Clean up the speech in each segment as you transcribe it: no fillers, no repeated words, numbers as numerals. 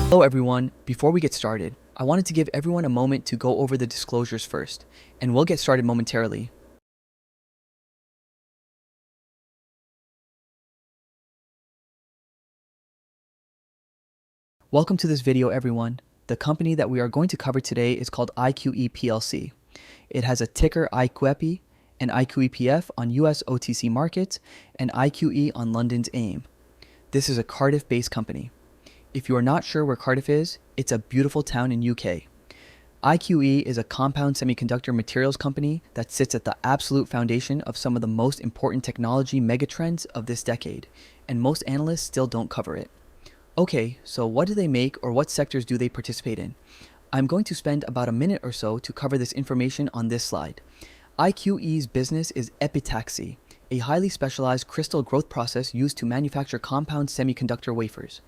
Hello everyone, before we get started, I wanted to give everyone a moment to go over the disclosures first, and we'll get started momentarily. Welcome to this video everyone. The company that we are going to cover today is called IQE PLC. It has a ticker IQEPI and IQEPF on US OTC markets and IQE on London's AIM. This is a Cardiff-based company. If you are not sure where Cardiff is, it's a beautiful town in UK. IQE is a compound semiconductor materials company that sits at the absolute foundation of some of the most important technology megatrends of this decade, and most analysts still don't cover it. Okay, so what do they make or what sectors do they participate in? I'm going to spend about a minute or so to cover this information on this slide. IQE's business is epitaxy, a highly specialized crystal growth process used to manufacture compound semiconductor wafers.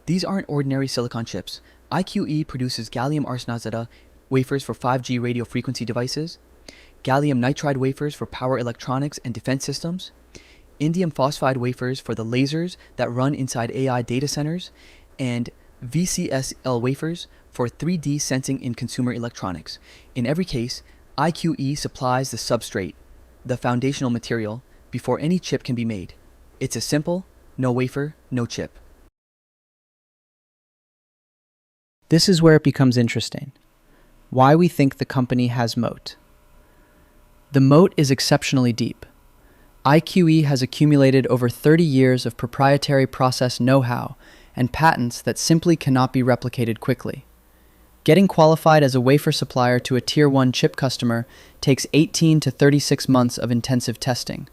These aren't ordinary silicon chips. IQE produces gallium arsenide wafers for 5G radio frequency devices, gallium nitride wafers for power electronics and defense systems, indium phosphide wafers for the lasers that run inside AI data centers, and VCSEL wafers for 3D sensing in consumer electronics. In every case, IQE supplies the substrate, the foundational material, before any chip can be made. It's as simple, no wafer, no chip. This is where it becomes interesting. Why we think the company has moat. The moat is exceptionally deep. IQE has accumulated over 30 years of proprietary process know-how and patents that simply cannot be replicated quickly. Getting qualified as a wafer supplier to a Tier 1 chip customer takes 18 to 36 months of intensive testing.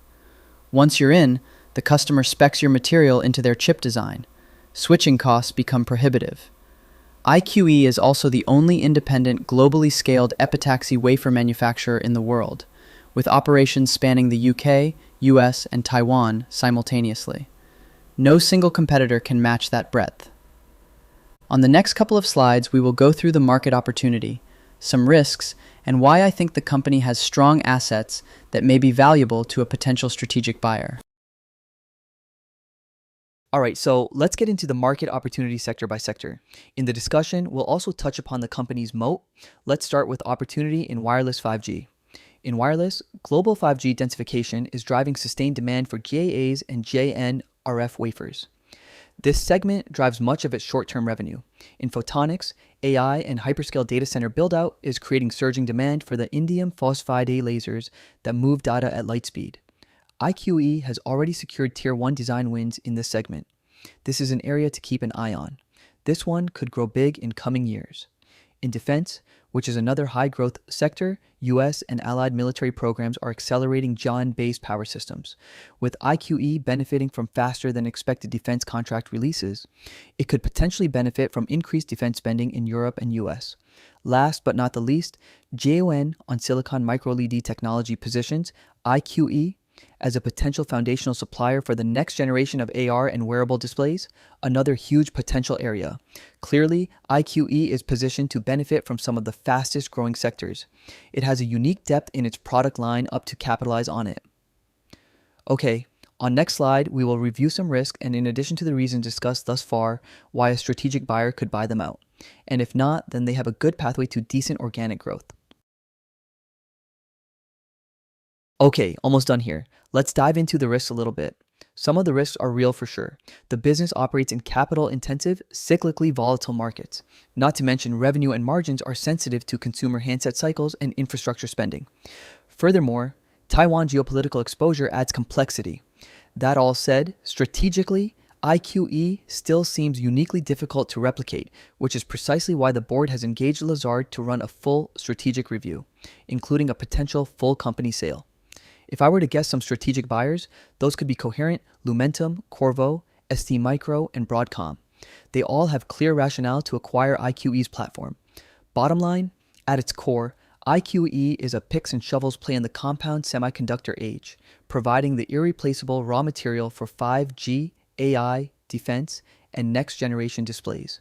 Once you're in, the customer specs your material into their chip design. Switching costs become prohibitive. IQE is also the only independent, globally scaled epitaxy wafer manufacturer in the world, with operations spanning the UK, US, and Taiwan simultaneously. No single competitor can match that breadth. On the next couple of slides, we will go through the market opportunity, some risks, and why I think the company has strong assets that may be valuable to a potential strategic buyer. Alright, so let's get into the market opportunity sector by sector. In the discussion, we'll also touch upon the company's moat. Let's start with opportunity in wireless 5G. In wireless, global 5G densification is driving sustained demand for GAAs and JNRF wafers. This segment drives much of its short-term revenue. In photonics, AI and hyperscale data center build-out is creating surging demand for the indium phosphide lasers that move data at light speed. IQE has already secured Tier 1 design wins in this segment. This is an area to keep an eye on. This one could grow big in coming years. In defense, which is another high-growth sector, US and allied military programs are accelerating GaN-based power systems. With IQE benefiting from faster than expected defense contract releases, it could potentially benefit from increased defense spending in Europe and US. Last but not the least, JON on silicon micro-LED technology positions IQE as a potential foundational supplier for the next generation of AR and wearable displays, another huge potential area. Clearly, IQE is positioned to benefit from some of the fastest growing sectors. It has a unique depth in its product line up to capitalize on it. Okay, on next slide, we will review some risk and in addition to the reasons discussed thus far, why a strategic buyer could buy them out. And if not, then they have a good pathway to decent organic growth. Okay, almost done here. Let's dive into the risks a little bit. Some of the risks are real for sure. The business operates in capital-intensive, cyclically volatile markets. Not to mention revenue and margins are sensitive to consumer handset cycles and infrastructure spending. Furthermore, Taiwan geopolitical exposure adds complexity. That all said, strategically, IQE still seems uniquely difficult to replicate, which is precisely why the board has engaged Lazard to run a full strategic review, including a potential full company sale. If I were to guess some strategic buyers, those could be Coherent, Lumentum, Qorvo, STMicro, and Broadcom. They all have clear rationale to acquire IQE's platform. Bottom line, at its core, IQE is a picks and shovels play in the compound semiconductor age, providing the irreplaceable raw material for 5G, AI, defense, and next-generation displays.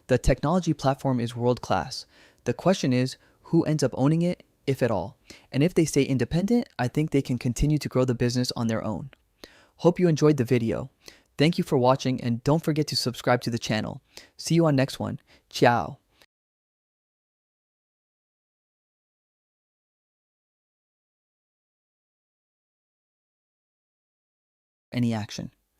The technology platform is world-class. The question is, who ends up owning it, if at all? And if they stay independent, I think they can continue to grow the business on their own. Hope you enjoyed the video. Thank you for watching, and don't forget to subscribe to the channel. See you on next one. Ciao. Any action.